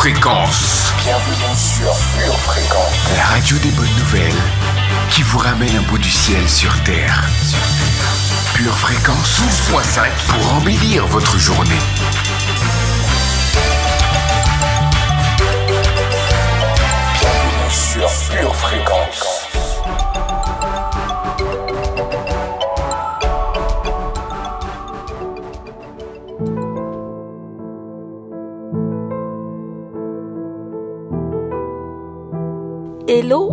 Fréquence. Bienvenue sur Pure Fréquence. La radio des bonnes nouvelles qui vous ramène un bout du ciel sur Terre. Pure Fréquence 12.5 pour embellir votre journée. Bienvenue sur Pure Fréquence. Hello,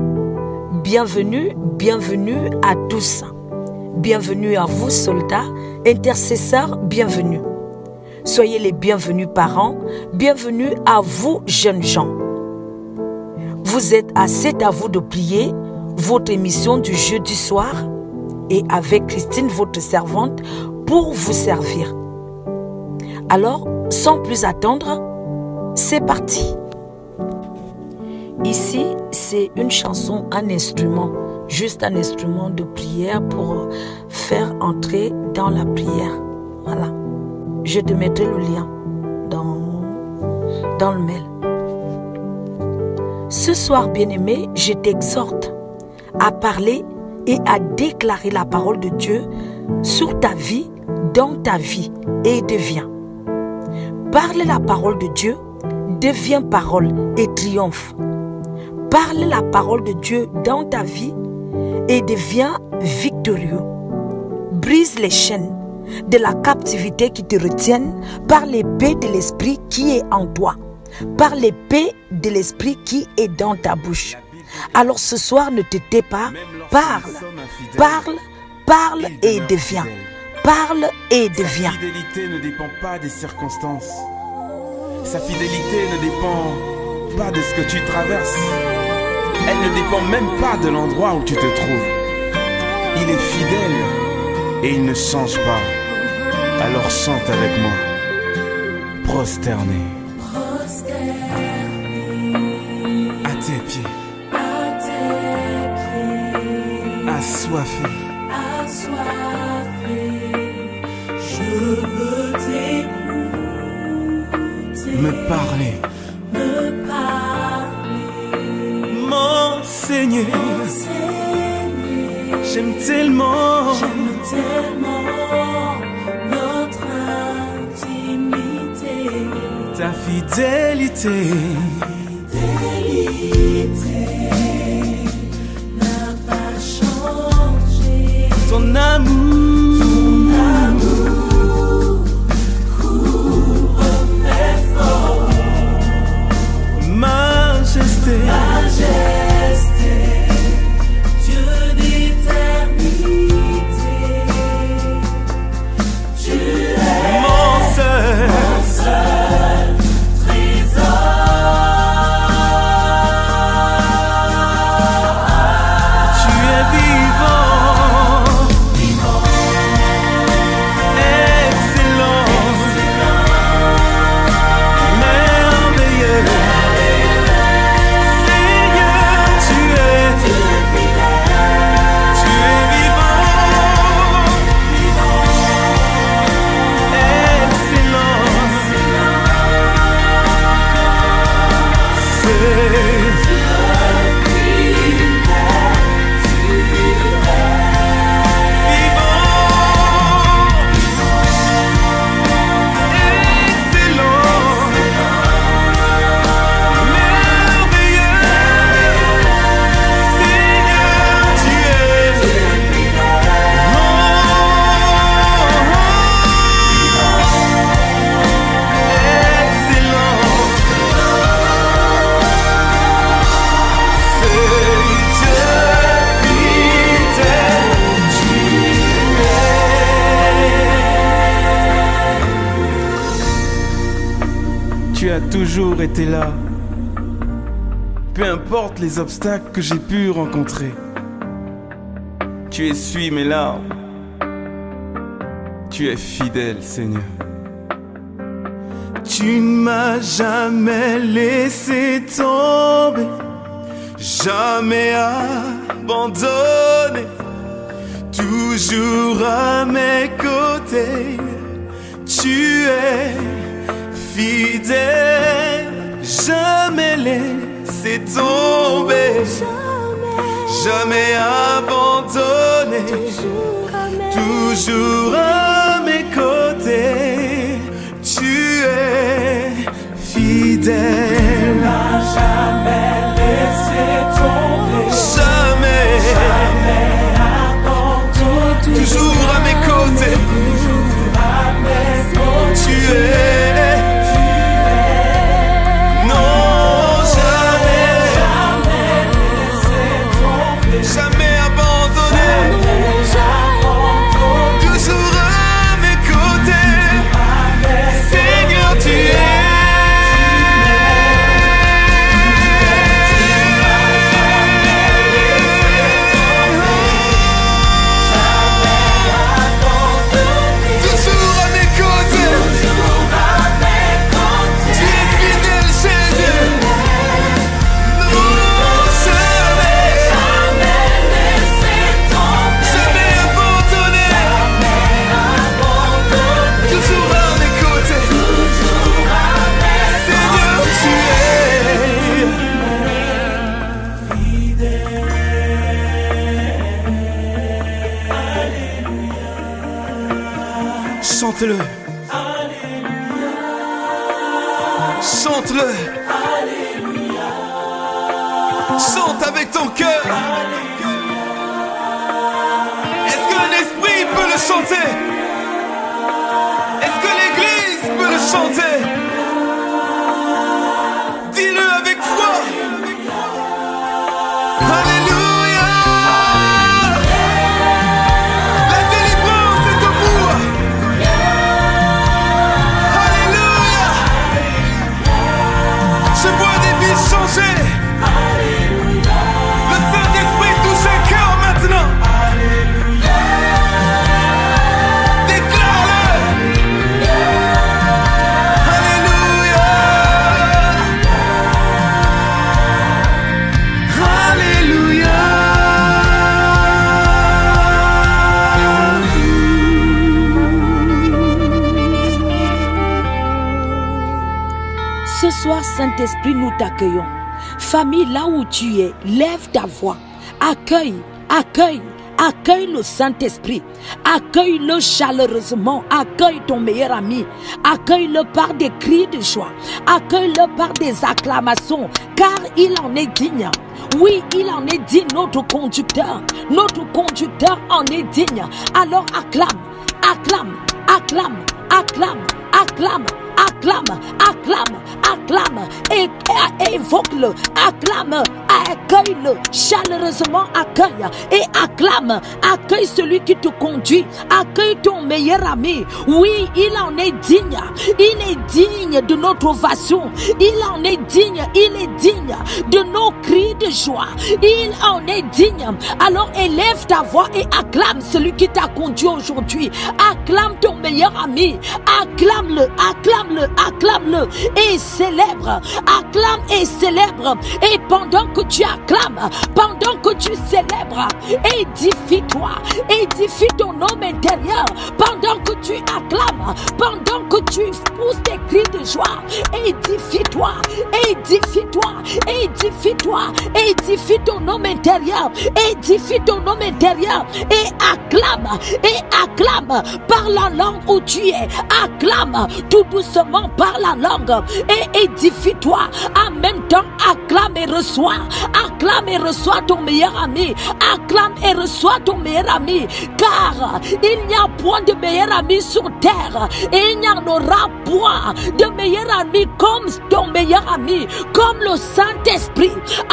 bienvenue à tous. Bienvenue à vous soldats, intercesseurs, bienvenue. Soyez les bienvenus parents, bienvenue à vous jeunes gens. Vous êtes à C'est à vous de prier, votre émission du jeudi soir, et avec Christine, votre servante, pour vous servir. Alors, sans plus attendre, c'est parti. Ici, c'est une chanson, un instrument, juste un instrument de prière pour faire entrer dans la prière. Voilà. Je te mettrai le lien dans le mail. Ce soir, bien-aimé, je t'exhorte à parler et à déclarer la parole de Dieu sur ta vie, dans ta vie, et deviens. Parle la parole de Dieu, devient parole et triomphe. Parle la parole de Dieu dans ta vie et deviens victorieux. Brise les chaînes de la captivité qui te retiennent par l'épée de l'esprit qui est en toi, par l'épée de l'esprit qui est dans ta bouche. Alors ce soir, ne te tais pas, parle et deviens. Parle et deviens. Sa fidélité ne dépend pas des circonstances. Sa fidélité ne dépend pas de ce que tu traverses. Elle ne dépend même pas de l'endroit où tu te trouves. Il est fidèle et il ne change pas. Alors chante avec moi. Prosterné. À tes pieds. Assoiffé. Je veux t'écouter. Me parler. Mon Seigneur, j'aime tellement notre intimité. ta fidélité. N'a pas changé. Ton amour, Couvre mes forces. majesté. Dieu d'éternité, tu es Mon seul trésor. tu es vivant, excellent, merveilleux. Seigneur, tu es vivant, excellent. Tu as toujours été là, peu importe les obstacles que j'ai pu rencontrer. Tu essuies mes larmes, tu es fidèle, Seigneur. Tu ne m'as jamais laissé tomber, jamais abandonné, toujours à mes côtés. Tu es fidèle, jamais laissé tomber, jamais abandonné, toujours à mes côtés. Tu es fidèle, Jamais laissé tomber, jamais, abandonné, toujours à mes côtés. Tu es, non, jamais, jamais abandonné, toujours à mes côtés. Seigneur, tu es. Toujours à mes côtés. Tu es fidèle, Seigneur. Non, jamais, jamais abandonné. Toujours à mes côtés. Seigneur, tu es. Chante-le. Chante-le. Chante avec ton cœur. Est-ce qu'un esprit peut le chanter? Est-ce que l'église peut le chanter? Dis-le avec foi. Alléluia. La délivrance est au bout. Alléluia. Je vois des vies changer. Le Saint-Esprit touche un cœur maintenant. Déclare-le. Alléluia. Ce soir, Saint-Esprit, nous t'accueillons. Famille, là où tu es, lève ta voix. Accueille, accueille, accueille le Saint-Esprit. Accueille-le chaleureusement. Accueille ton meilleur ami. Accueille-le par des cris de joie. Accueille-le par des acclamations, car il en est digne. Oui, il en est digne, notre conducteur. Notre conducteur en est digne. Alors acclame, acclame, acclame, acclame, acclame, acclame, acclame, acclame, et évoque-le, acclame, accueille-le, chaleureusement accueille, et acclame, accueille celui qui te conduit, accueille ton meilleur ami. Oui, il en est digne, il est digne de notre ovation, il en est digne de nos cris de joie, il en est digne. Alors élève ta voix et acclame celui qui t'a conduit aujourd'hui, acclame ton meilleur ami, acclame-le, acclame-le, acclame-le et célèbre, acclame et célèbre. Et pendant que tu acclames, pendant que tu célèbres, édifie-toi, édifie ton homme intérieur. Pendant que tu acclames, pendant que tu pousses tes cris de joie, édifie-toi, édifie-toi, édifie-toi, édifie ton homme intérieur, édifie ton homme intérieur et acclame par la langue où tu es, acclame tout doucement par la langue et édifie-toi. En même temps, acclame et reçois ton meilleur ami, acclame et reçois ton meilleur ami, car il n'y a point de meilleur ami sur terre et il n'y en aura point de meilleur ami comme ton meilleur ami, comme le Saint-Esprit.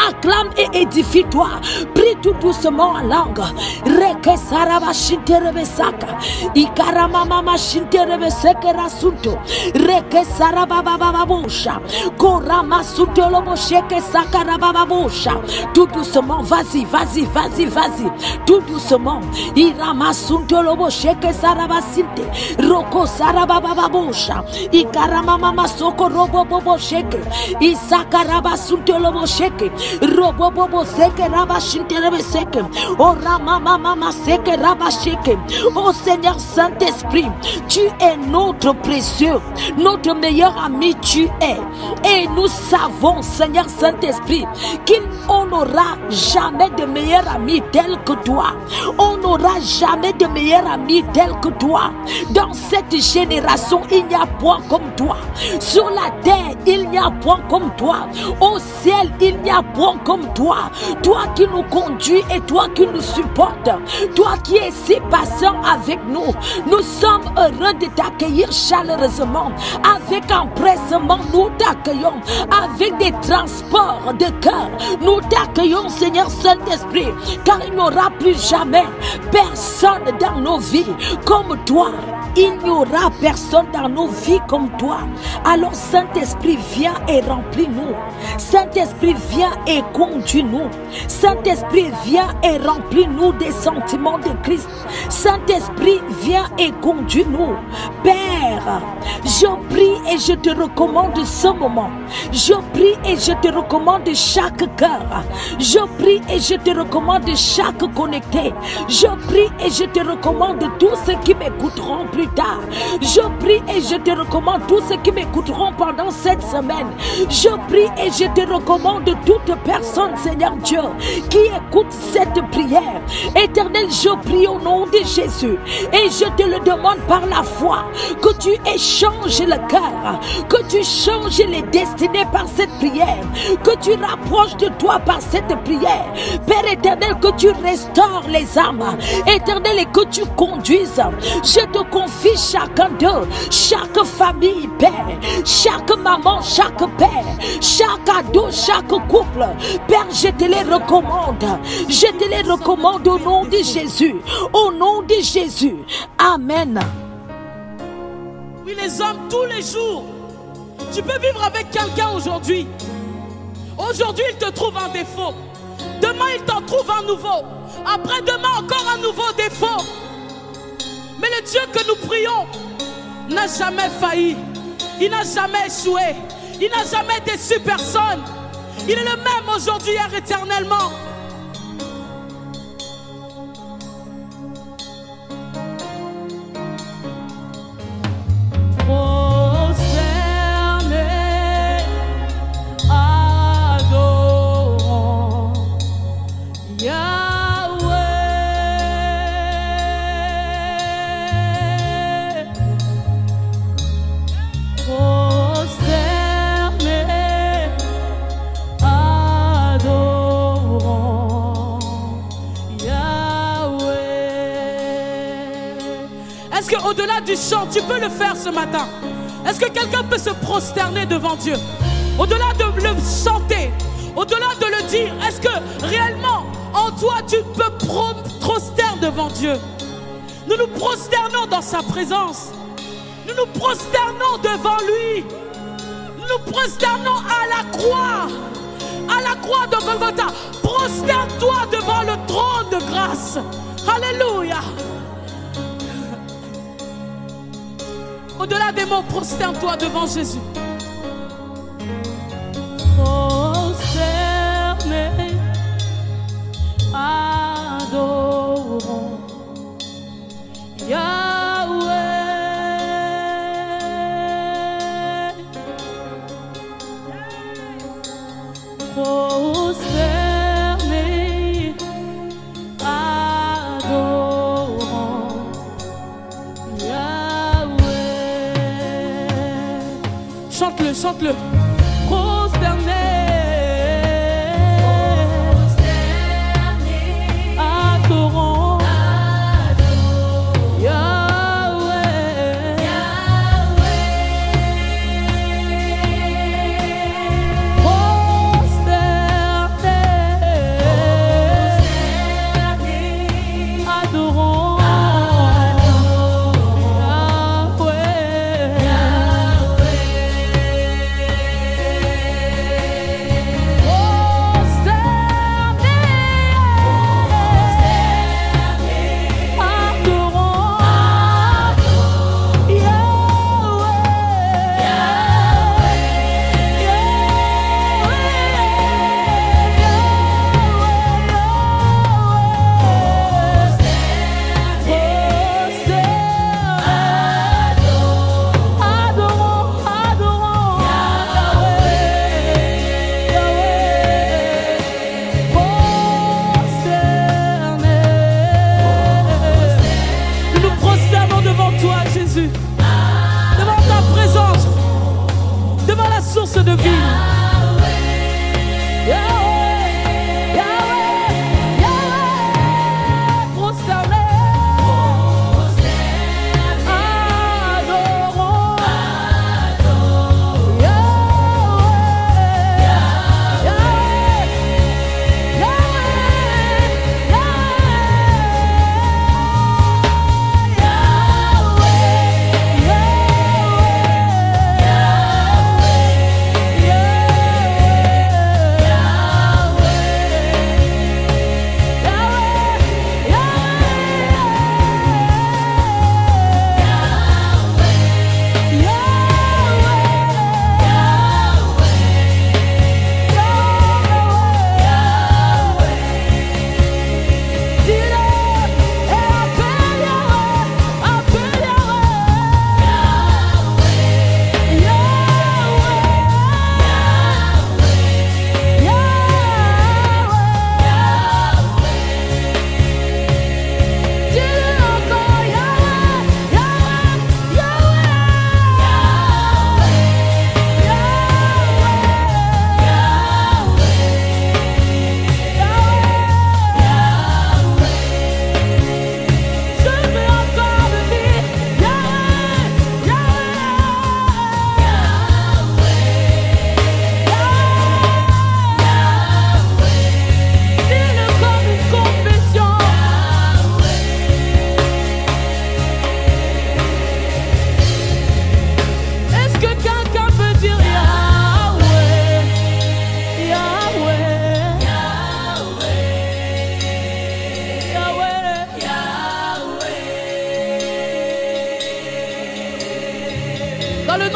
Acclame et édifie-toi. Prie tout doucement en langue. Reke saraba shinterebe saka. Ikarama mama shinterebe sekera sunto. Reke saraba baba bosha. Korama sunto lobo sheke sakara baba bosha. Tout doucement, vas-y, vas-y, vas-y, vas-y. Tout doucement. Irama sunto lobo sheke saraba sinte. Roko saraba baba bosha. Ikarama mama soko robo bobo sheke. Isakaraba sunto lobo sheke. Robobobo seke raba shinterebe seke. Oh rama mama seke raba sheke. Oh Seigneur Saint-Esprit, tu es notre précieux, notre meilleur ami tu es. Et nous savons, Seigneur Saint-Esprit, qu'on n'aura jamais de meilleur ami tel que toi. On n'aura jamais de meilleur ami tel que toi. Dans cette génération, il n'y a point comme toi. Sur la terre, il n'y a point comme toi. Au ciel, il n'y a point comme toi. Toi qui nous conduis et toi qui nous supportes. Toi qui es si patient avec nous. Nous sommes heureux de t'accueillir chaleureusement. Avec empressement, nous t'accueillons. Avec des transports de cœur, nous t'accueillons, Seigneur Saint-Esprit. Car il n'y aura plus jamais personne dans nos vies comme toi. Il n'y aura personne dans nos vies comme toi. Alors Saint-Esprit, viens et remplis-nous. Saint-Esprit, viens et conduis-nous. Saint-Esprit, viens et remplis-nous des sentiments de Christ. Saint-Esprit, viens et conduis-nous. Père, je prie et je te recommande ce moment. Je prie et je te recommande chaque cœur. Je prie et je te recommande chaque connecté. Je prie et je te recommande tous ceux qui m'écouteront plus tard. Je prie et je te recommande tous ceux qui m'écouteront pendant cette semaine. Je prie et je te recommande toute personne, Seigneur Dieu, qui écoute cette prière. Éternel, je prie au nom de Jésus et je te le demande par la foi que tu échanges le cœur, que tu changes les destinées par cette prière, que tu rapproches de toi par cette prière. Père éternel, que tu restaures les âmes, éternel, et que tu conduises. Je te confie chacun d'eux, chaque famille, Père, chaque maman, chaque père, chaque ado, chaque couple. Père, je te les recommande. Je te les recommande au nom de Jésus. Au nom de Jésus. Amen. Oui, les hommes, tous les jours, tu peux vivre avec quelqu'un aujourd'hui. Aujourd'hui, il te trouve un défaut. Demain, il t'en trouve un nouveau. Après-demain, encore un nouveau défaut. Mais le Dieu que nous prions n'a jamais failli. Il n'a jamais échoué. Il n'a jamais déçu personne. Il est le même aujourd'hui et éternellement. Est-ce qu'au-delà du chant, tu peux le faire ce matin? Est-ce que quelqu'un peut se prosterner devant Dieu? Au-delà de le chanter, au-delà de le dire, est-ce que réellement en toi tu peux prosterner devant Dieu? Nous nous prosternons dans sa présence. Nous nous prosternons devant lui. Nous nous prosternons à la croix. À la croix de Golgotha. Prosterne-toi devant le trône de grâce. Alléluia. Au-delà des mots, prosterne-toi devant Jésus. Prosterné, adorons Yahweh. Prosterné, adorons Yahweh. Chante-le, chante-le. Prosterné, adorons Yahweh. Prosterné, adorons Yahweh.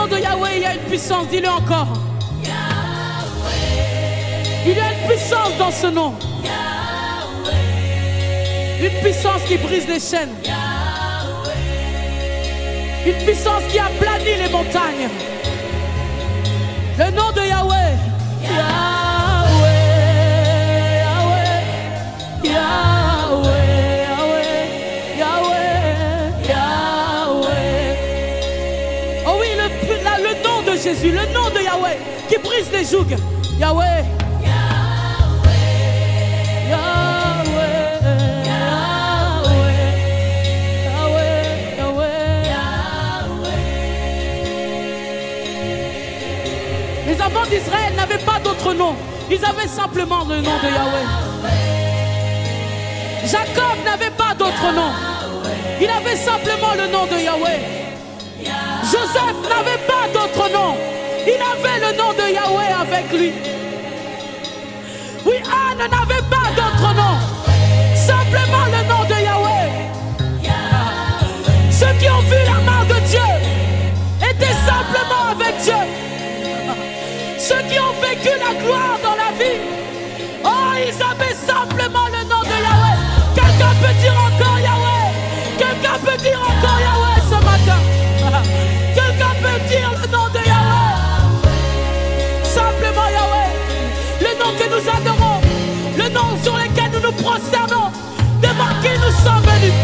nom de Yahweh, il y a une puissance. Dis-le encore. Il y a une puissance dans ce nom. Une puissance qui brise les chaînes. Une puissance qui aplanit les montagnes. Le nom de Yahweh. Yahweh, Yahweh, Yahweh, Yahweh, Yahweh. Oh oui, le nom de Jésus, le nom de Yahweh qui brise les jougs. Yahweh. Les enfants d'Israël n'avaient pas d'autre nom. Ils avaient simplement le nom de Yahweh. Jacob n'avait pas d'autre nom. Il avait simplement le nom de Yahweh. Joseph n'avait pas d'autre nom. Il avait le nom de Yahweh avec lui. Oui, Anne n'avait pas d'autre nom. Simplement le nom de Yahweh. Ceux qui ont vu la main de Dieu étaient simplement avec Dieu. Ceux qui ont vécu la gloire dans la vie, oh, ils avaient simplement le nom de Yahweh. Quelqu'un peut dire encore Yahweh. Quelqu'un peut dire encore Yahweh ce matin. Quelqu'un peut dire le nom de Yahweh. Simplement Yahweh. Le nom que nous adorons. Le nom sur lequel nous nous prosternons. Devant qui nous sommes venus.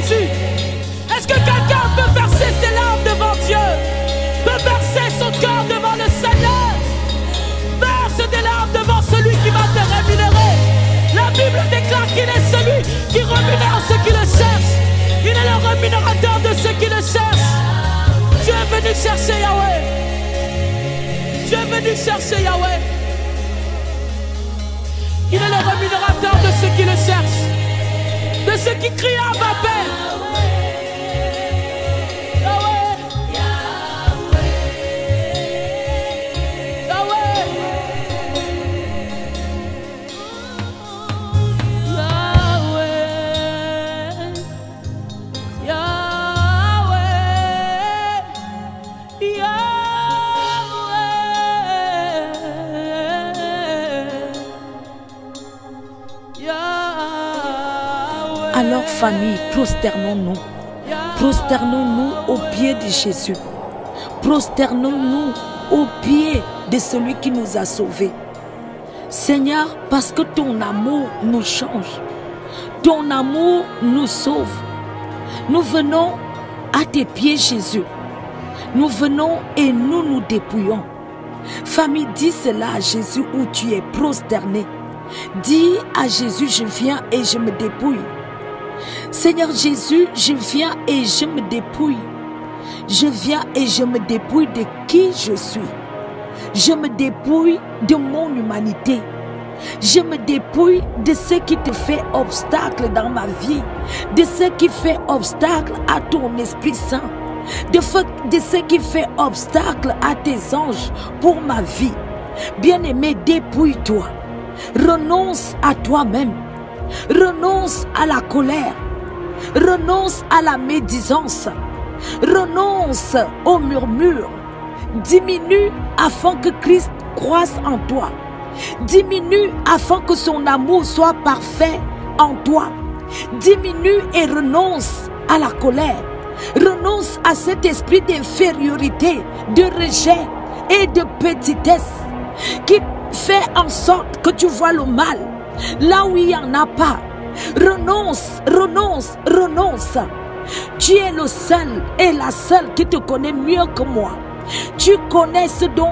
Est-ce que quelqu'un peut verser ses larmes devant Dieu? Peut verser son cœur devant le Seigneur? Verse des larmes devant celui qui va te rémunérer. La Bible déclare qu'il est celui qui rémunère ceux qui le cherchent. Il est le rémunérateur de ceux qui le cherchent. Tu es venu chercher Yahweh. Tu es venu chercher Yahweh. Il est le rémunérateur de ceux qui le cherchent. De ceux qui crient à ma Père. Alors famille, prosternons-nous. Prosternons-nous aux pieds de Jésus. Prosternons-nous aux pieds de celui qui nous a sauvés. Seigneur, parce que ton amour nous change. Ton amour nous sauve. Nous venons à tes pieds, Jésus. Nous venons et nous nous dépouillons. Famille, dis cela à Jésus où tu es prosterné. Dis à Jésus, je viens et je me dépouille. Seigneur Jésus, je viens et je me dépouille. Je viens et je me dépouille de qui je suis. Je me dépouille de mon humanité. Je me dépouille de ce qui te fait obstacle dans ma vie. De ce qui fait obstacle à ton Esprit Saint. De ce qui fait obstacle à tes anges pour ma vie. Bien-aimé, dépouille-toi. Renonce à toi-même. Renonce à la colère. Renonce à la médisance. Renonce au murmure. Diminue afin que Christ croisse en toi. Diminue afin que son amour soit parfait en toi. Diminue et renonce à la colère. Renonce à cet esprit d'infériorité, de rejet et de petitesse qui fait en sorte que tu vois le mal là où il n'y en a pas. Renonce, renonce, renonce. Tu es le seul et la seule qui te connaît mieux que moi. Tu connais ce don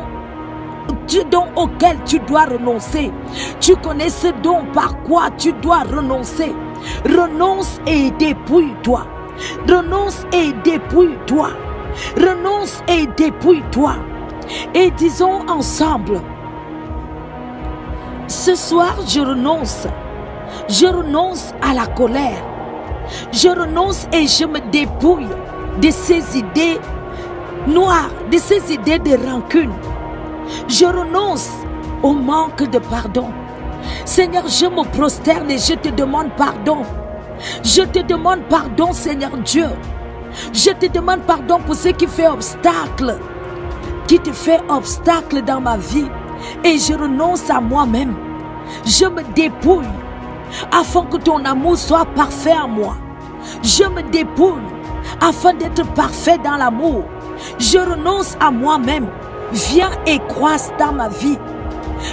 auquel tu dois renoncer. Tu connais ce don par quoi tu dois renoncer. Renonce et dépouille-toi. Renonce et dépouille-toi. Renonce et dépouille-toi. Et disons ensemble: ce soir, je renonce. Je renonce à la colère. Je renonce et je me dépouille de ces idées noires, de ces idées de rancune. Je renonce au manque de pardon. Seigneur, je me prosterne et je te demande pardon. Je te demande pardon, Seigneur Dieu. Je te demande pardon pour ce qui fait obstacle, qui te fait obstacle dans ma vie. Et je renonce à moi-même. Je me dépouille afin que ton amour soit parfait en moi. Je me dépouille afin d'être parfait dans l'amour. Je renonce à moi-même. Viens et croisse dans ma vie.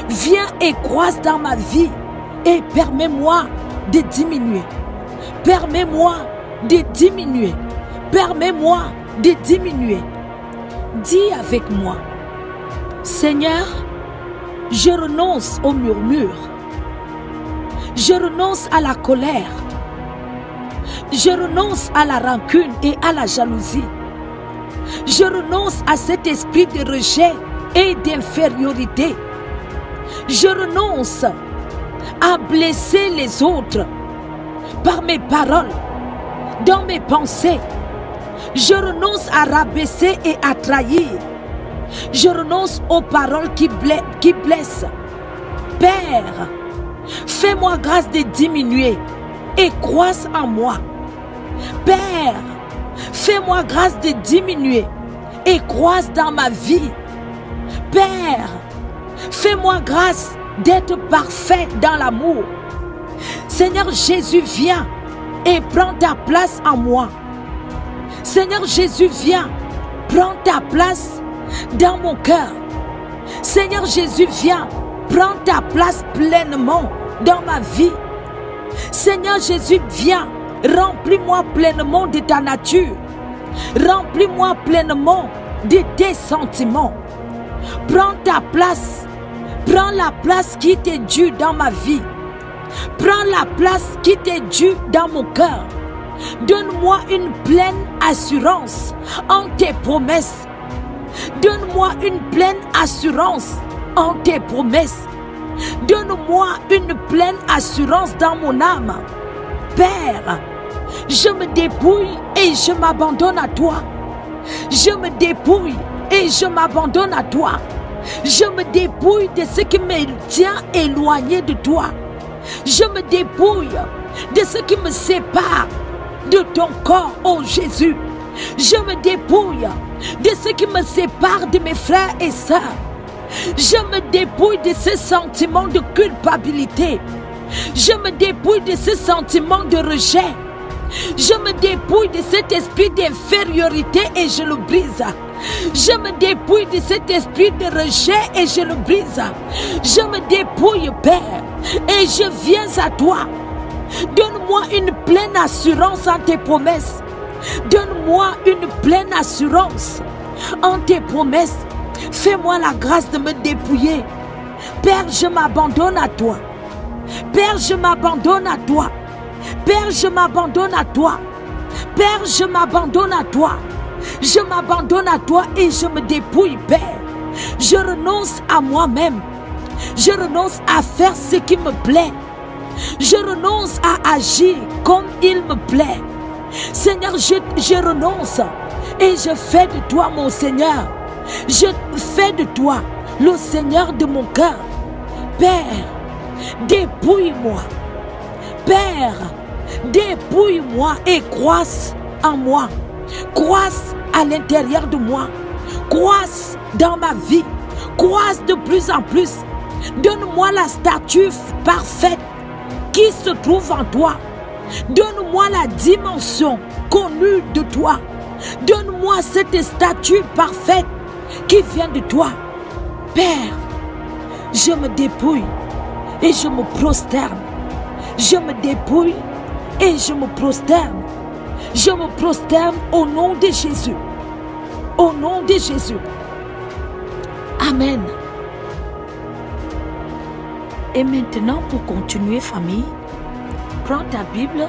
Viens et croisse dans ma vie. Et permets-moi de diminuer. Permets-moi de diminuer. Permets-moi de diminuer. Dis avec moi: Seigneur, je renonce au murmure. Je renonce à la colère. Je renonce à la rancune et à la jalousie. Je renonce à cet esprit de rejet et d'infériorité. Je renonce à blesser les autres par mes paroles, dans mes pensées. Je renonce à rabaisser et à trahir. Je renonce aux paroles qui blessent. Père, fais-moi grâce de diminuer et croisse en moi. Père, fais-moi grâce de diminuer et croisse dans ma vie. Père, fais-moi grâce d'être parfait dans l'amour. Seigneur Jésus, viens et prends ta place en moi. Seigneur Jésus, viens, prends ta place dans mon cœur. Seigneur Jésus, viens, prends ta place pleinement dans ma vie. Seigneur Jésus, viens, remplis-moi pleinement de ta nature. Remplis-moi pleinement de tes sentiments. Prends ta place. Prends la place qui t'est due dans ma vie. Prends la place qui t'est due dans mon cœur. Donne-moi une pleine assurance en tes promesses. Donne-moi une pleine assurance en tes promesses. Donne-moi une pleine assurance dans mon âme. Père, je me dépouille et je m'abandonne à toi. Je me dépouille et je m'abandonne à toi. Je me dépouille de ce qui me tient éloigné de toi. Je me dépouille de ce qui me sépare de ton corps, ô Jésus. Je me dépouille de ce qui me sépare de mes frères et sœurs. Je me dépouille de ce sentiment de culpabilité. Je me dépouille de ce sentiment de rejet. Je me dépouille de cet esprit d'infériorité et je le brise. Je me dépouille de cet esprit de rejet et je le brise. Je me dépouille, Père, et je viens à toi. Donne-moi une pleine assurance en tes promesses. Donne-moi une pleine assurance en tes promesses. Fais-moi la grâce de me dépouiller. Père, je m'abandonne à toi. Père, je m'abandonne à toi. Père, je m'abandonne à toi. Père, je m'abandonne à toi. Je m'abandonne à toi et je me dépouille, Père. Je renonce à moi-même. Je renonce à faire ce qui me plaît. Je renonce à agir comme il me plaît. Seigneur, je renonce et je fais de toi mon Seigneur. Je fais de toi le Seigneur de mon cœur. Père, dépouille-moi. Père, dépouille-moi et croisse en moi. Croisse à l'intérieur de moi. Croisse dans ma vie. Croisse de plus en plus. Donne-moi la stature parfaite qui se trouve en toi. Donne-moi la dimension connue de toi. Donne-moi cette stature parfaite qui vient de toi. Père, je me dépouille et je me prosterne. Je me dépouille et je me prosterne. Je me prosterne au nom de Jésus. Au nom de Jésus. Amen. Et maintenant, pour continuer, famille, prends ta Bible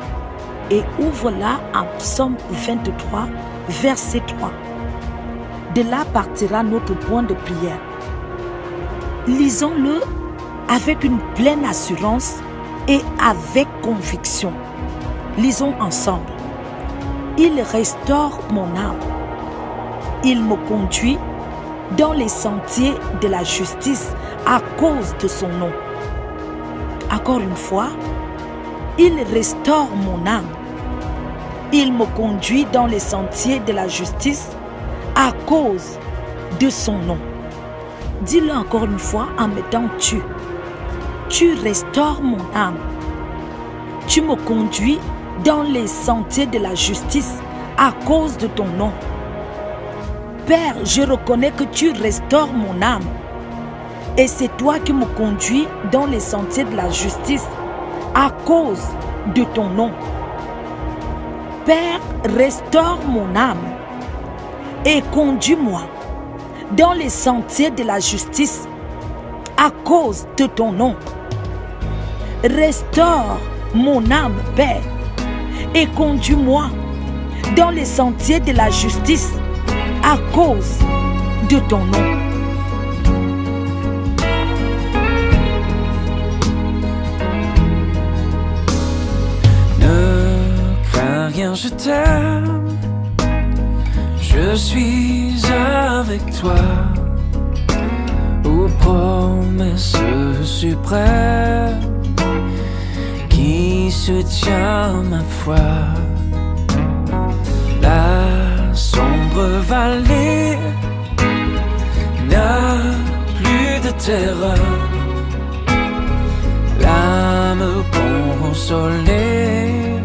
et ouvre-la en Psaume 23, verset 3. De là partira notre point de prière. Lisons-le avec une pleine assurance et avec conviction. Lisons ensemble. Il restaure mon âme. Il me conduit dans les sentiers de la justice à cause de son nom. Encore une fois, il restaure mon âme. Il me conduit dans les sentiers de la justice à cause de son nom. Dis-le encore une fois en mettant tu. Tu restaures mon âme. Tu me conduis dans les sentiers de la justice à cause de ton nom. Père, je reconnais que tu restaures mon âme. Et c'est toi qui me conduis dans les sentiers de la justice à cause de ton nom. Père, restaure mon âme et conduis-moi dans les sentiers de la justice à cause de ton nom. Restaure mon âme, Père, et conduis-moi dans les sentiers de la justice à cause de ton nom. Ne crains rien, je t'aime. Je suis avec toi. Ô promesse suprême qui soutient ma foi. La sombre vallée n'a plus de terreur. L'âme consolée,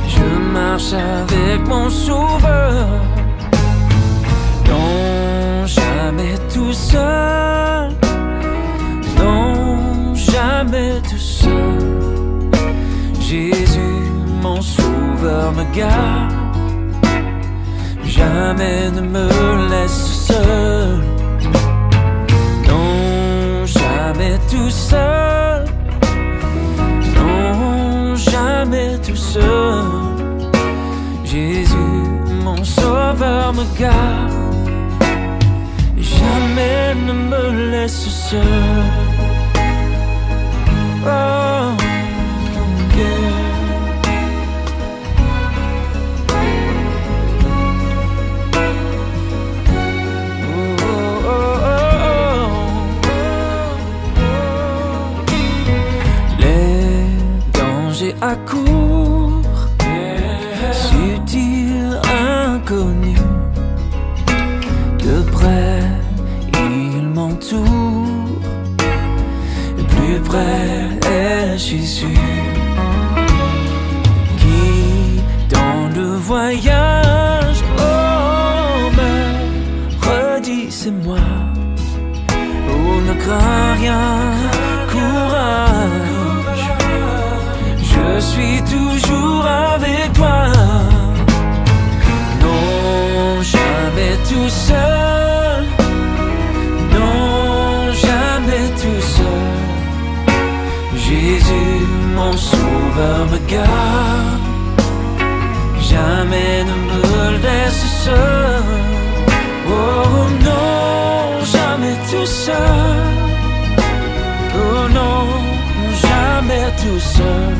je marche avec mon sauveur. Non, jamais tout seul. Non, jamais tout seul. Jésus, mon sauveur, me garde. Jamais ne me laisse seul. Non, jamais tout seul. Non, jamais tout seul. Jésus, mon sauveur, me garde. Jamais ne me laisse seul. Oh, yeah. Accourt, subtil, inconnu. De près, il m'entoure. Plus près est Jésus qui, dans le voyage, oh, me redit c'est moi. Oh, ne crains rien, courage. Je suis toujours avec toi. Non, jamais tout seul. Non, jamais tout seul. Jésus, mon sauveur, me garde. Jamais ne me laisse seul. Oh non, jamais tout seul. Oh non, jamais tout seul.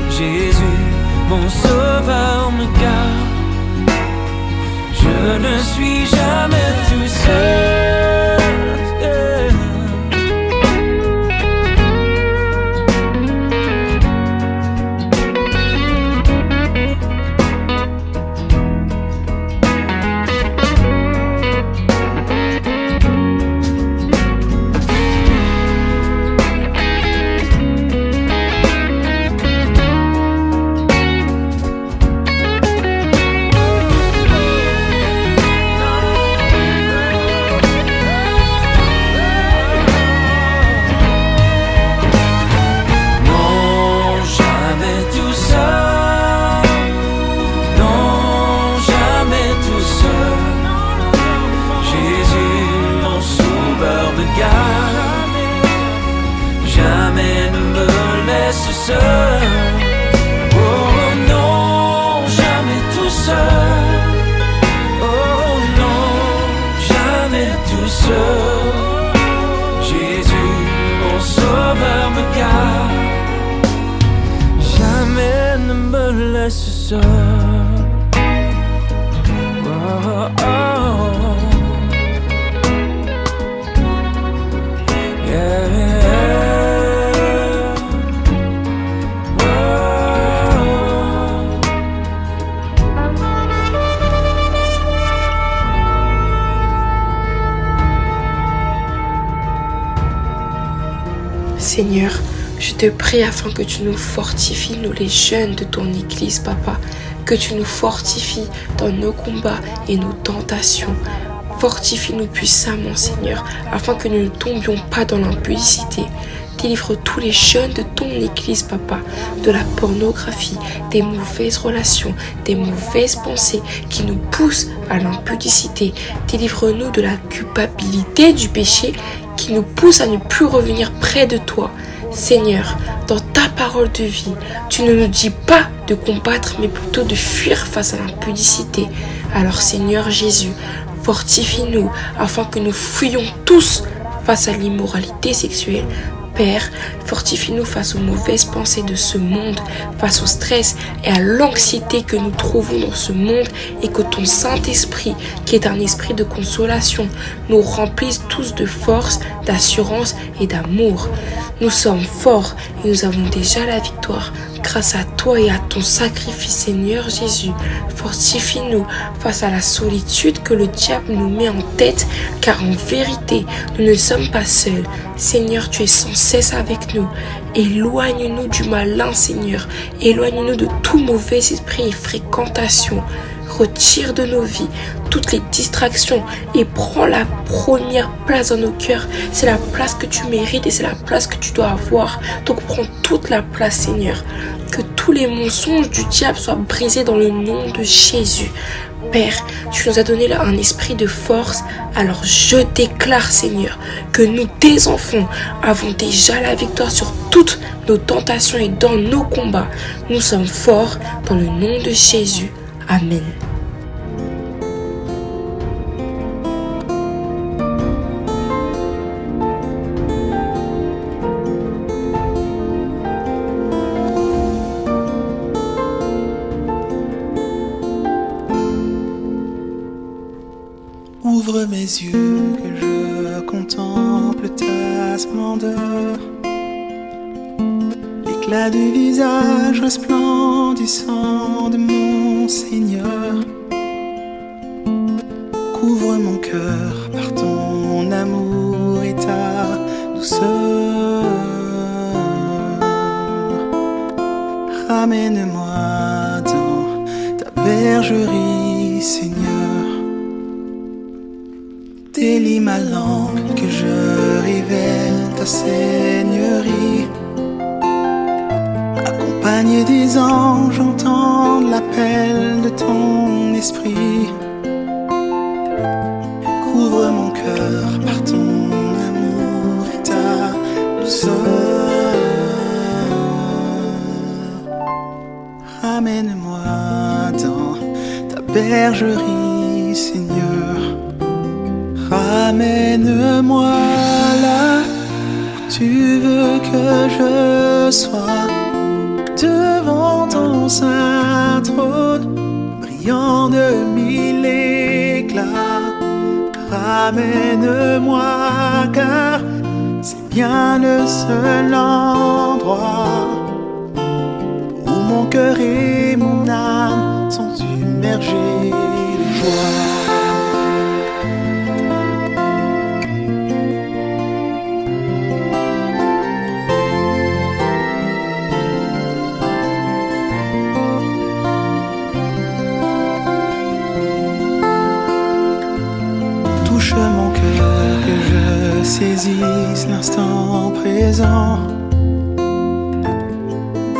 Jésus, mon sauveur, me garde. Je ne suis jamais tout seul. laisse seul. Oh, oh, oh. Yeah. Seigneur, je te prie afin que tu nous fortifies, nous les jeunes de ton Église, Papa, que tu nous fortifies dans nos combats et nos tentations. Fortifie-nous puissamment, Seigneur, afin que nous ne tombions pas dans l'impudicité. Délivre tous les jeunes de ton Église, Papa, de la pornographie, des mauvaises relations, des mauvaises pensées qui nous poussent à l'impudicité. Délivre-nous de la culpabilité du péché qui nous pousse à ne plus revenir près de toi. Seigneur, dans ta parole de vie, tu ne nous dis pas de combattre, mais plutôt de fuir face à l'impudicité. Alors Seigneur Jésus, fortifie-nous afin que nous fuyions tous face à l'immoralité sexuelle. Père, fortifie-nous face aux mauvaises pensées de ce monde, face au stress et à l'anxiété que nous trouvons dans ce monde, et que ton Saint-Esprit, qui est un esprit de consolation, nous remplisse tous de force, d'assurance et d'amour. Nous sommes forts et nous avons déjà la victoire grâce à toi et à ton sacrifice, Seigneur Jésus. Fortifie-nous face à la solitude que le diable nous met en tête, car en vérité, nous ne sommes pas seuls. Seigneur, tu es sans cesse avec nous. Éloigne-nous du malin, Seigneur. Éloigne-nous de tout mauvais esprit et fréquentation. Retire de nos vies toutes les distractions et prends la première place dans nos cœurs. C'est la place que tu mérites et c'est la place que tu dois avoir. Donc prends toute la place, Seigneur. Que tous les mensonges du diable soient brisés dans le nom de Jésus. Père, tu nous as donné un esprit de force, alors je déclare, Seigneur, que nous, tes enfants, avons déjà la victoire sur toutes nos tentations et dans nos combats. Nous sommes forts dans le nom de Jésus. Amen. Ouvre mes yeux que je contemple ta splendeur, l'éclat du visage resplendissant de mon Seigneur. Couvre mon cœur par ton amour et ta douceur. Ramène-moi dans ta bergerie, Seigneur. Délie ma langue, que je révèle ta seigneurie. Accompagné des anges, j'entends l'appel de ton esprit. Couvre mon cœur par ton amour et ta douceur. Ramène-moi dans ta bergerie, Seigneur. Ramène-moi là où tu veux que je sois, devant ton saint trône, brillant de mille éclats. Ramène-moi car c'est bien le seul endroit où mon cœur et mon âme sont immergés de joie. Touche mon cœur, que je saisisse l'instant présent.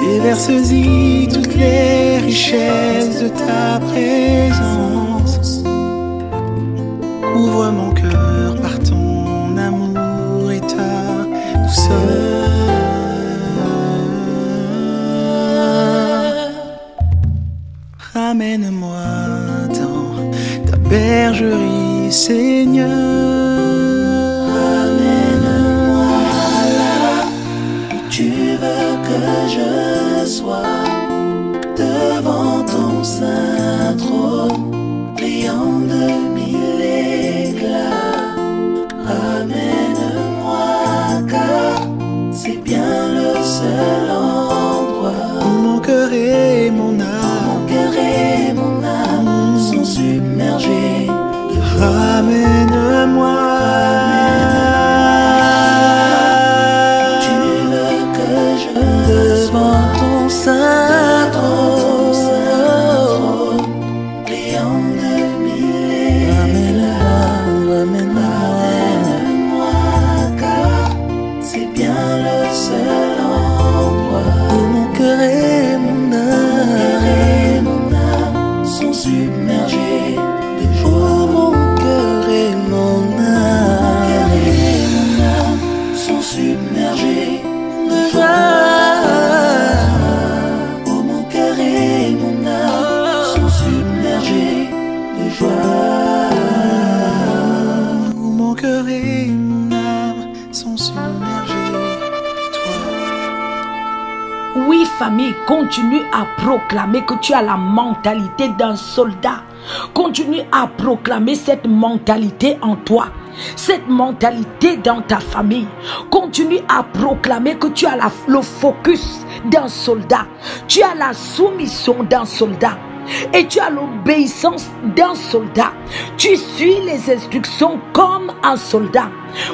Déverse-y toutes les richesses de ta présence. Couvre mon cœur par ton amour et ta douceur. Ramène-moi dans ta bergerie, Seigneur. Ramène-moi là où tu veux que je sois, devant famille, continue à proclamer que tu as la mentalité d'un soldat. Continue à proclamer cette mentalité en toi, cette mentalité dans ta famille. Continue à proclamer que tu as le focus d'un soldat. Tu as la soumission d'un soldat. Et tu as l'obéissance d'un soldat. Tu suis les instructions comme un soldat.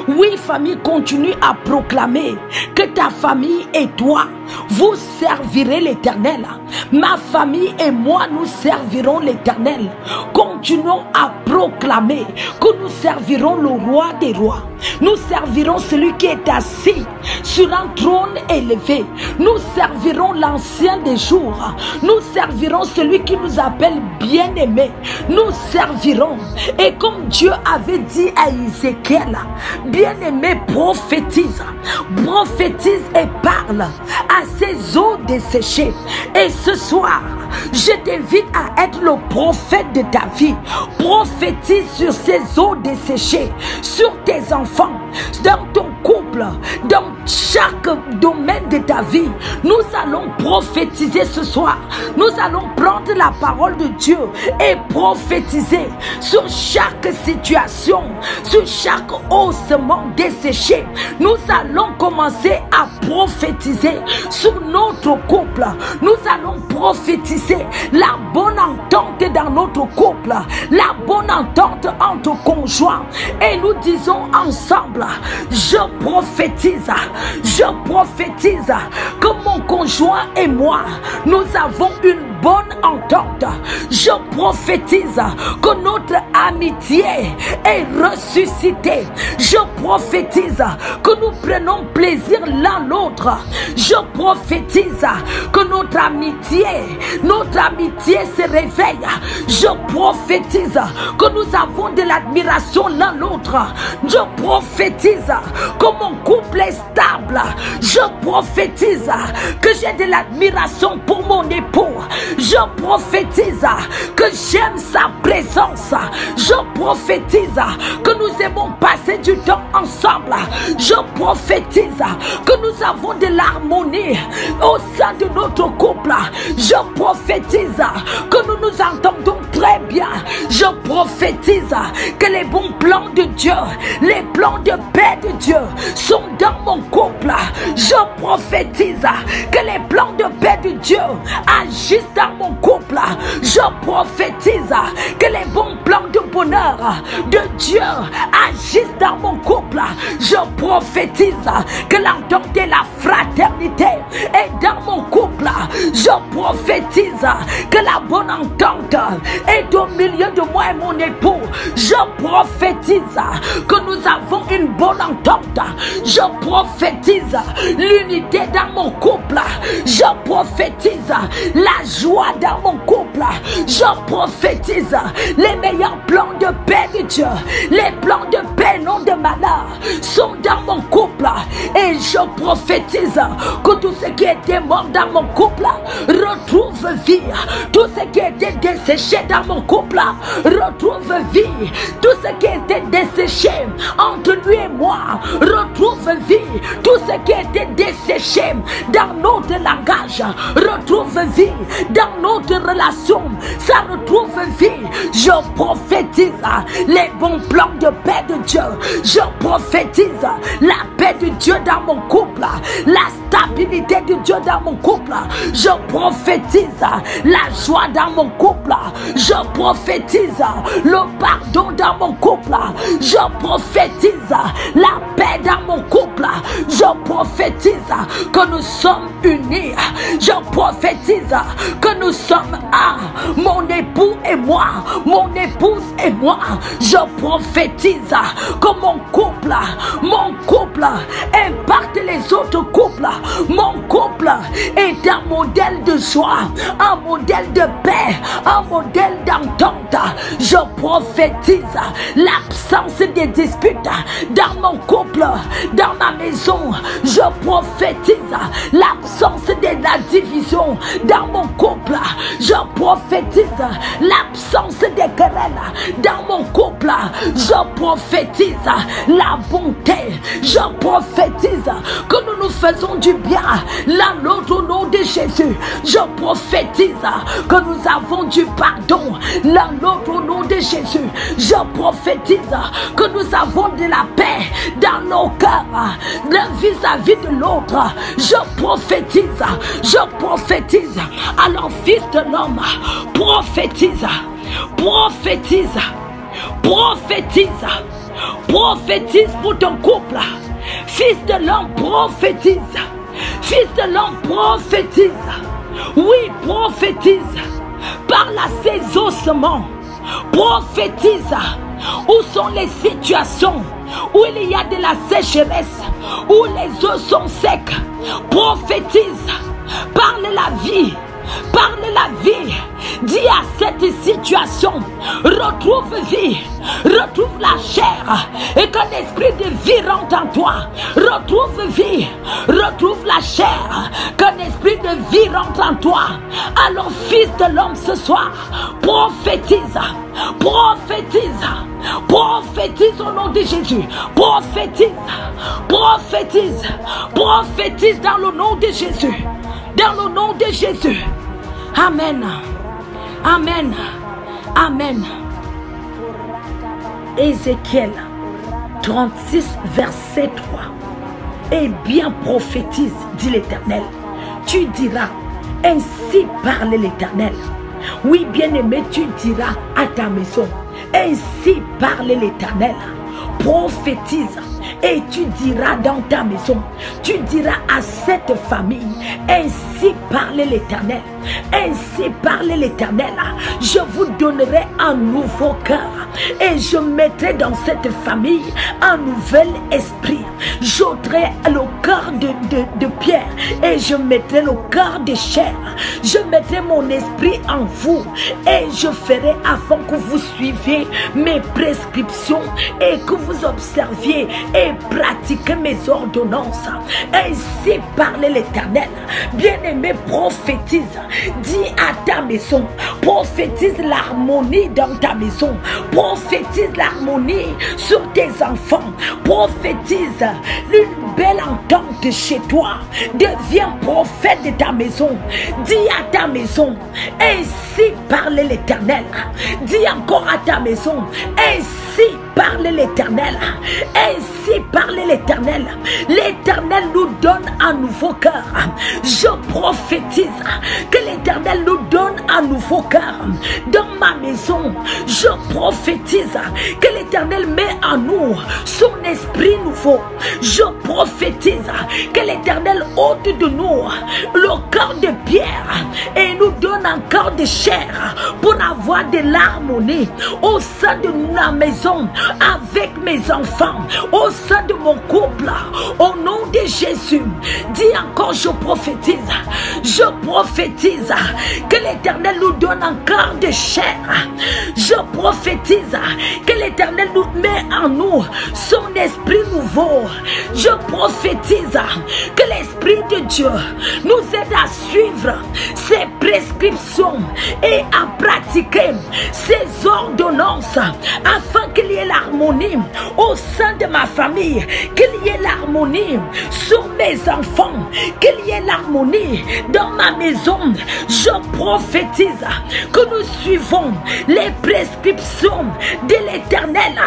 Oui, famille, continue à proclamer que ta famille et toi, vous servirez l'Éternel. Ma famille et moi, nous servirons l'Éternel. Continuons à proclamer que nous servirons le roi des rois. Nous servirons celui qui est assis sur un trône élevé. Nous servirons l'ancien des jours. Nous servirons celui qui nous appelle bien-aimés. Nous servirons. Et comme Dieu avait dit à Ézéchiel, bien-aimé, prophétise. Prophétise et parle à ces eaux desséchées. Et ce soir, je t'invite à être le prophète de ta vie. Prophétise sur ces eaux desséchées, sur tes enfants, dans ton couple, dans chaque domaine de ta vie. Nous allons prophétiser ce soir. Nous allons prendre la parole de Dieu et prophétiser sur chaque situation, sur chaque osement desséché. Nous allons commencer à prophétiser sur notre couple. Nous allons prophétiser la bonne entente dans notre couple, la bonne entente entre conjoints. Et nous disons ensemble, je prophétise que mon conjoint et moi, nous avons une bonne entente. Je prophétise que notre amitié est ressuscitée. Je prophétise que nous prenons plaisir l'un l'autre. Je prophétise que notre amitié se réveille. Je prophétise que nous avons de l'admiration l'un l'autre. Je prophétise que mon couple est stable. Je prophétise que j'ai de l'admiration pour mon époux. Je prophétise que j'aime sa présence. Je prophétise que nous aimons passer du temps ensemble. Je prophétise que nous avons de l'harmonie au sein de notre couple. Je prophétise que nous nous entendons très bien. Je prophétise que les bons plans de Dieu, les plans de paix de Dieu sont dans mon couple. Je prophétise que les plans de paix de Dieu agissent dans mon couple. Je prophétise que les bons plans de bonheur de Dieu agissent dans mon couple. Je prophétise que l'entente et la fraternité est dans mon couple. Je prophétise que la bonne entente est au milieu de moi et mon époux. Je prophétise que nous avons une bonne entente. Je prophétise l'unité dans mon couple. Je prophétise la joie dans mon couple. Je prophétise les meilleurs plans de paix de Dieu. Les plans de paix, non de malheur, sont dans mon couple. Et je prophétise que tout ce qui était mort dans mon couple retrouve vie. Tout ce qui était desséché dans mon couple retrouve vie. Tout ce qui était desséché entre lui et moi retrouve vie. Tout ce qui était desséché dans notre langage retrouve vie. Dans notre relation, ça retrouve vie. Je prophétise les bons plans de paix de Dieu. Je prophétise la paix de Dieu dans mon couple, la stabilité de Dieu dans mon couple. Je prophétise la joie dans mon couple. Je prophétise le pardon dans mon couple. Je prophétise la paix dans mon couple. Je prophétise que nous sommes unis. Je prophétise que nous sommes un. Mon époux et moi, mon épouse et moi. Je prophétise que mon couple impacte les autres couples. Mon couple est un modèle de joie, un modèle de paix, un modèle d'entente. Je prophétise l'absence des disputes dans mon couple, dans ma maison. Je prophétise l'absence de la division dans mon couple. Je prophétise l'absence des querelles dans mon couple. Je prophétise la bonté. Je prophétise que nous nous faisons du bien l'un l'autre au nom de Jésus. Je prophétise que nous avons du pardon l'un l'autre au nom de Jésus. Je prophétise que nous avons de la paix dans nos cœurs l'un vis-à-vis de l'autre. Je prophétise. Alors fils de l'homme, prophétise. Prophétise pour ton couple. Fils de l'homme, prophétise. Fils de l'homme, prophétise. Oui, prophétise. Parle à ces ossements. Prophétise. Où sont les situations où il y a de la sécheresse, où les eaux sont secs? Prophétise. Parle la vie. Parle la vie. Dis à cette situation, retrouve vie, retrouve la chair, et qu'un esprit de vie rentre en toi. Retrouve vie, retrouve la chair, qu'un esprit de vie rentre en toi. Alors fils de l'homme, ce soir, prophétise, prophétise, prophétise au nom de Jésus. Prophétise, prophétise, prophétise dans le nom de Jésus. Dans le nom de Jésus. Amen. Amen. Amen. Ézéchiel 36, verset 3. Eh bien prophétise, dit l'Éternel. Tu diras, ainsi parle l'Éternel. Oui, bien-aimé, tu diras à ta maison, ainsi parle l'Éternel. Prophétise. Et tu diras dans ta maison, tu diras à cette famille, ainsi parle l'Éternel, ainsi parle l'Éternel, je vous donnerai un nouveau cœur et je mettrai dans cette famille un nouvel esprit. J'ôterai le cœur de pierre et je mettrai le cœur de chair. Je mettrai mon esprit en vous et je ferai afin que vous suiviez mes prescriptions et que vous observiez et pratiquez mes ordonnances. Ainsi parle l'Éternel. Bien-aimé, prophétise. Dis à ta maison, prophétise l'harmonie dans ta maison. Prophétise l'harmonie sur tes enfants. Prophétise une belle entente chez toi. Deviens prophète de ta maison. Dis à ta maison, ainsi parle l'Éternel. Dis encore à ta maison, ainsi parle l'Éternel. Ainsi parle l'Éternel. L'Éternel nous donne un nouveau cœur. Je prophétise que l'Éternel nous donne un nouveau cœur. Dans ma maison, je prophétise que l'Éternel met en nous son esprit nouveau. Je prophétise que l'Éternel ôte de nous le cœur de pierre et nous donne un cœur de chair pour avoir de l'harmonie au sein de ma maison, avec mes enfants, au sein de mon couple. Au nom de Jésus, dis encore, je prophétise que l'Éternel nous donne un cœur de chair. Je prophétise que l'Éternel nous met en nous son esprit nouveau. Je prophétise que l'Esprit de Dieu nous aide à suivre ses prescriptions et à pratiquer ses ordonnances afin qu'il y ait l'harmonie au sein de ma famille, qu'il y ait l'harmonie sur mes enfants, qu'il y ait l'harmonie dans ma maison. Je prophétise que nous suivons les prescriptions de l'Éternel.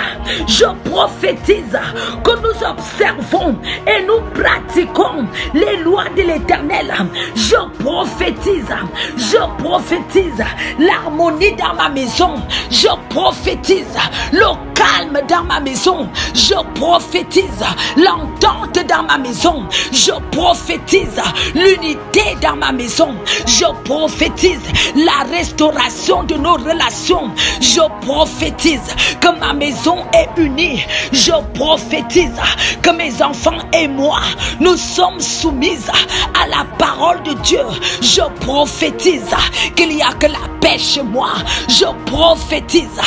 Je prophétise que nous observons et nous pratiquons les lois de l'Éternel. Je prophétise l'harmonie dans ma maison. Je prophétise le calme dans ma maison. Je prophétise l'entente dans ma maison. Je prophétise l'unité dans ma maison. Je prophétise la restauration de nos relations. Je prophétise que ma maison est unie. Je prophétise que mes enfants et moi, nous sommes soumises à la parole de Dieu. Je prophétise qu'il n'y a que la paix chez moi. Je prophétise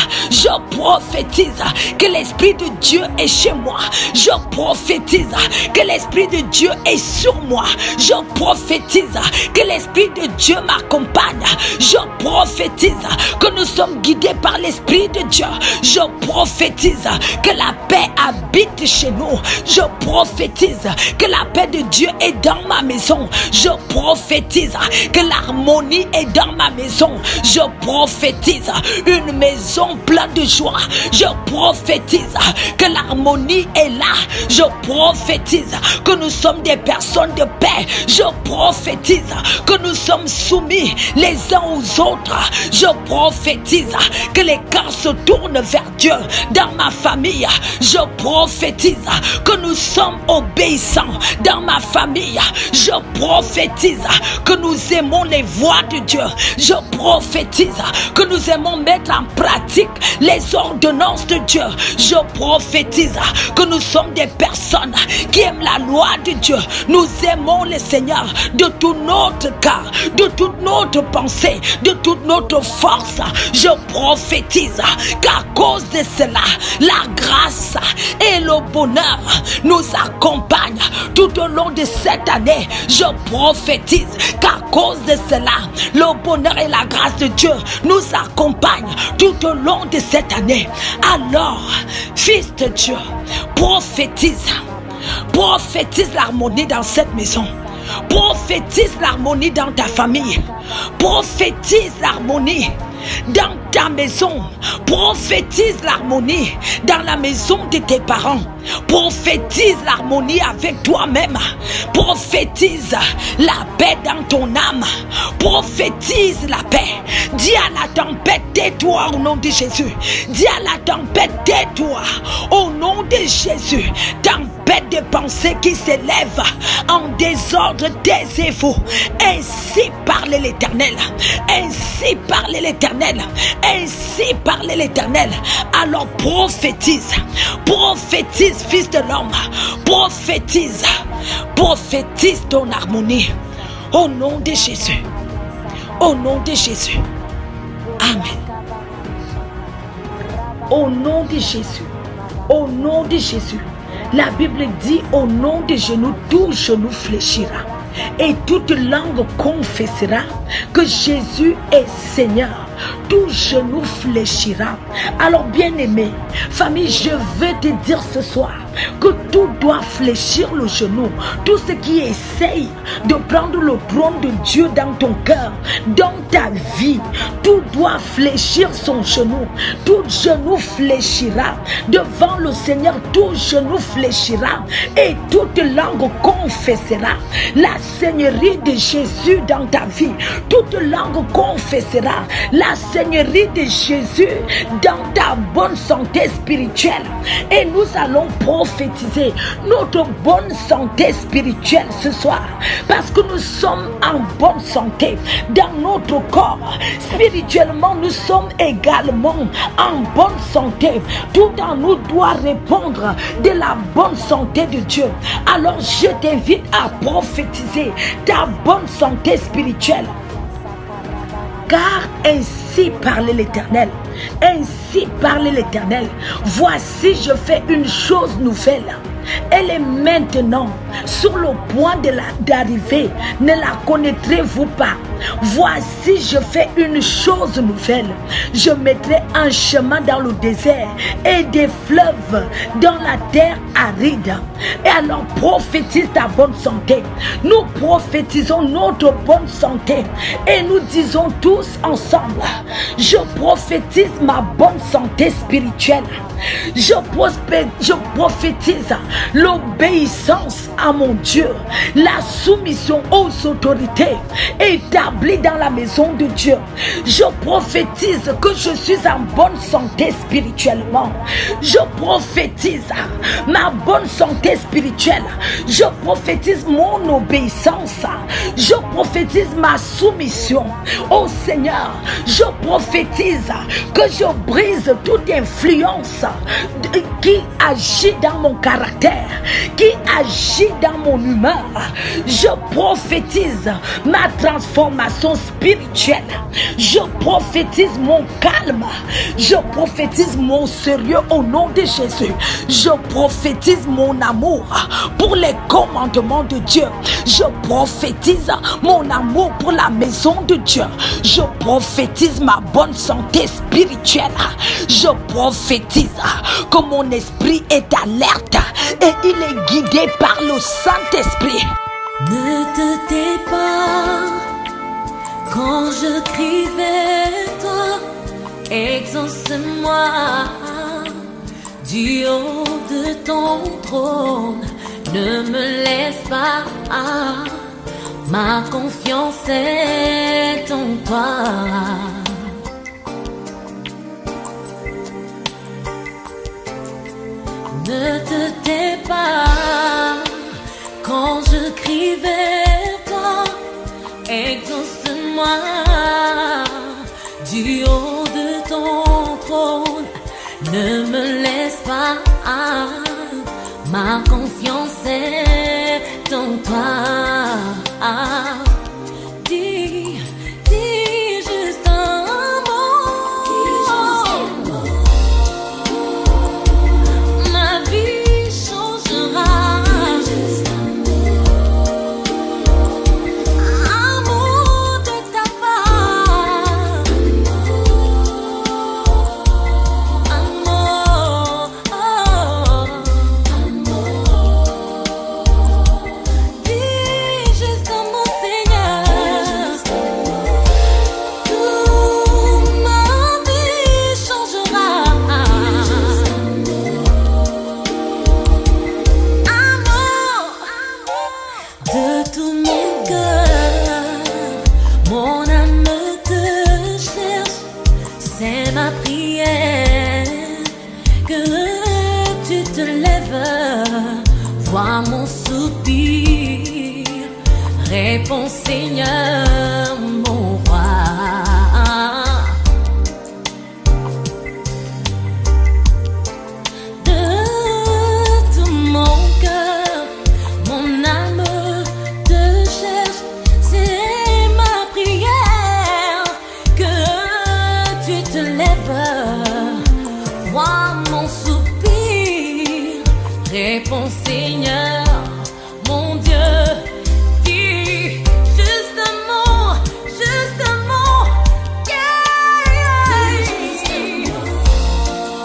que l'Esprit de Dieu est chez moi. Je prophétise que l'Esprit de Dieu est sur moi. Je prophétise que l'Esprit de Dieu m'accompagne. Je prophétise que nous sommes guidés par l'Esprit de Dieu. Je prophétise que la paix habite chez nous. Je prophétise que la paix de Dieu est dans ma maison. Je prophétise que l'harmonie est dans ma maison. Je prophétise une maison pleine de joie. Je prophétise que l'harmonie est là. Je prophétise que nous sommes des personnes de paix. Je prophétise que nous sommes soumis les uns aux autres. Je prophétise que les cœurs se tournent vers Dieu. Dans ma famille, je prophétise que nous sommes obéissants. Dans ma famille, je prophétise que nous aimons les voies de Dieu. Je prophétise que nous aimons mettre en pratique les ordonnances de Dieu. Je prophétise que nous sommes des personnes qui aiment la loi de Dieu. Nous aimons le Seigneur de tout notre cœur, de toute notre pensée, de toute notre force. Je prophétise qu'à cause de cela, la grâce et le bonheur nous accompagnent tout au long de cette année. Je prophétise qu'à cause de cela, le bonheur et la grâce de Dieu nous accompagnent tout au long de cette année. Alors, fils de Dieu, prophétise l'harmonie dans cette maison. Prophétise l'harmonie dans ta famille. Prophétise l'harmonie dans ta maison. Prophétise l'harmonie dans la maison de tes parents. Prophétise l'harmonie avec toi-même. Prophétise la paix dans ton âme. Prophétise la paix. Dis à la tempête, tais-toi au nom de Jésus. Dis à la tempête, tais-toi au nom de Jésus. Tempête de pensée qui s'élève en désordre, taisez-vous. Ainsi parle l'Éternel. Ainsi parle l'Éternel. Ainsi parle l'Éternel. Alors prophétise. Prophétise, fils de l'homme. Prophétise. Prophétise ton harmonie. Au nom de Jésus. Au nom de Jésus. Amen. Au nom de Jésus. Au nom de Jésus. La Bible dit au nom de genou, tout genou fléchira. Et toute langue confessera que Jésus est Seigneur. Tout genou fléchira. Alors bien-aimé, famille, je veux te dire ce soir que tout doit fléchir le genou. Tout ce qui essaye de prendre le trône de Dieu dans ton cœur, dans ta vie, tout doit fléchir son genou. Tout genou fléchira devant le Seigneur. Tout genou fléchira et toute langue confessera la Seigneurie de Jésus dans ta vie. Toute langue confessera la Seigneurie de Jésus dans ta bonne santé spirituelle. Et nous allons prophétiser notre bonne santé spirituelle ce soir, parce que nous sommes en bonne santé dans notre corps. Spirituellement, nous sommes également en bonne santé. Tout en nous doit répondre de la bonne santé de Dieu. Alors je t'invite à prophétiser ta bonne santé spirituelle. Car ainsi parle l'Éternel. Ainsi parle l'Éternel. Voici, je fais une chose nouvelle. Elle est maintenant sur le point d'arriver. Ne la connaîtrez-vous pas? Voici, je fais une chose nouvelle. Je mettrai un chemin dans le désert et des fleuves dans la terre aride. Et alors prophétise ta bonne santé. Nous prophétisons notre bonne santé et nous disons tous ensemble: je prophétise ma bonne santé spirituelle. Je prophétise l'obéissance à mon Dieu, la soumission aux autorités établies dans la maison de Dieu. Je prophétise que je suis en bonne santé spirituellement. Je prophétise ma bonne santé spirituelle. Je prophétise mon obéissance. Je prophétise ma soumission au Seigneur. Je prophétise prophétise que je brise toute influence qui agit dans mon caractère, qui agit dans mon humeur. Je prophétise ma transformation spirituelle. Je prophétise mon calme. Je prophétise mon sérieux au nom de Jésus. Je prophétise mon amour pour les commandements de Dieu. Je prophétise mon amour pour la maison de Dieu. Je prophétise ma bonne santé spirituelle. Je prophétise que mon esprit est alerte et il est guidé par le Saint-Esprit. Ne te tais pas quand je crie vers toi, exauce-moi du haut de ton trône. Ne me laisse pas, ma confiance est en toi. Ne te tais pas quand je crie vers toi, exauce-moi du haut de ton trône. Ne me laisse pas, ma confiance est en toi. Dis juste un mot. Ma vie changera. Un mot de ta part. Un mot. Dis juste un mot, Seigneur. Toute ma vie changera. Un mot de tout mon cœur. Mon âme te cherche. C'est ma prière que tu te lèves. Vois mon soupir. Réponds, Seigneur, mon roi. De tout mon cœur, mon âme te cherche. C'est ma prière que tu te lèves. Vois mon soupir. Réponds, Seigneur, mon Dieu. Dis juste un mot, yeah.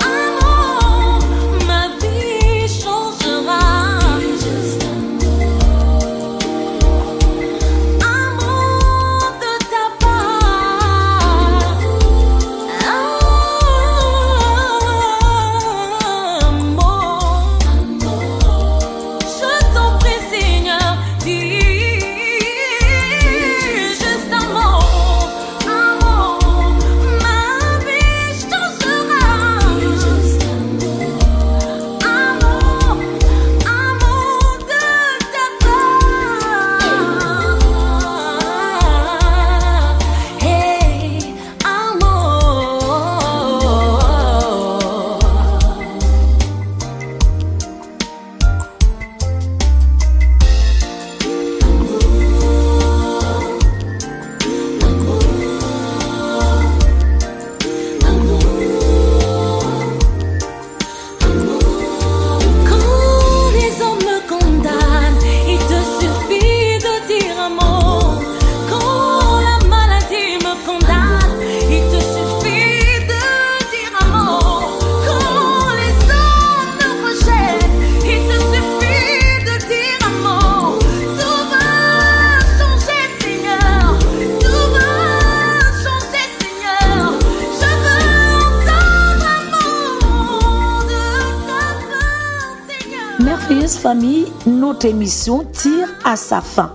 Un mot, ma vie changera. Un mot de ta part. Un mot. Je t'en prie, Seigneur, dis juste un mot, ma vie changera. Un mot de ta part. Hey, un mot. Quand les hommes me condamnent, il te suffit de dire un mot. Quand la maladie me condamne, il te suffit de dire un mot. Quand les hommes me rejettent, il te suffit de dire un mot. Tout va changer, Seigneur. Tout va changer, Seigneur. Je veux entendre un mot de ta part, Seigneur. Merveilleuse famille, notre émission tire à sa fin.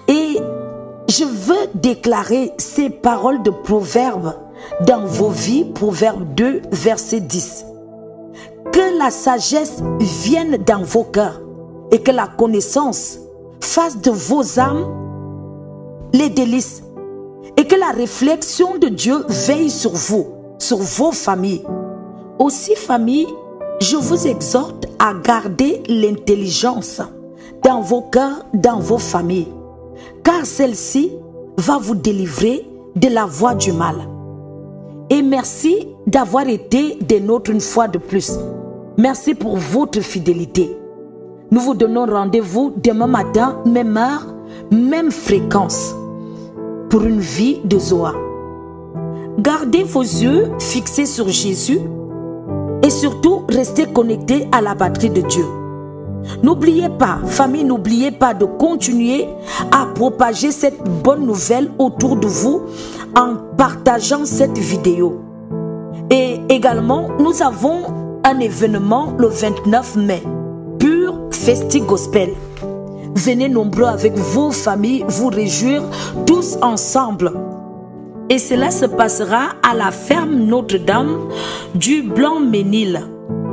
Et je veux déclarer ces paroles de Proverbes dans vos vies. Proverbe 2, verset 10. Que la sagesse vienne dans vos cœurs et que la connaissance fasse de vos âmes les délices et que la réflexion de Dieu veille sur vous, sur vos familles. Aussi, famille, je vous exhorte à garder l'intelligence dans vos cœurs, dans vos familles, car celle-ci va vous délivrer de la voie du mal. Et merci d'avoir été des nôtres une fois de plus. Merci pour votre fidélité. Nous vous donnons rendez-vous demain matin, même heure, même fréquence, pour une vie de Zoa. Gardez vos yeux fixés sur Jésus et surtout restez connectés à la batterie de Dieu. N'oubliez pas, famille, n'oubliez pas de continuer à propager cette bonne nouvelle autour de vous en partageant cette vidéo. Et également, nous avons un événement le 29 mai, Pur Festi Gospel. Venez nombreux avec vos familles vous réjouir tous ensemble. Et cela se passera à la ferme Notre-Dame du Blanc-Ménil.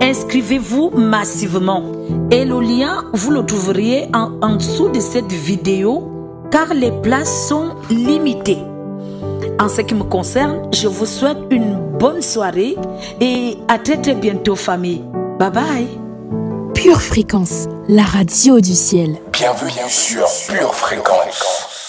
Inscrivez-vous massivement. Et le lien, vous le trouverez en dessous de cette vidéo, car les places sont limitées. En ce qui me concerne, je vous souhaite une bonne soirée et à très très bientôt, famille. Bye bye. Pure Fréquence, la radio du ciel. Bienvenue sur Pure Fréquence.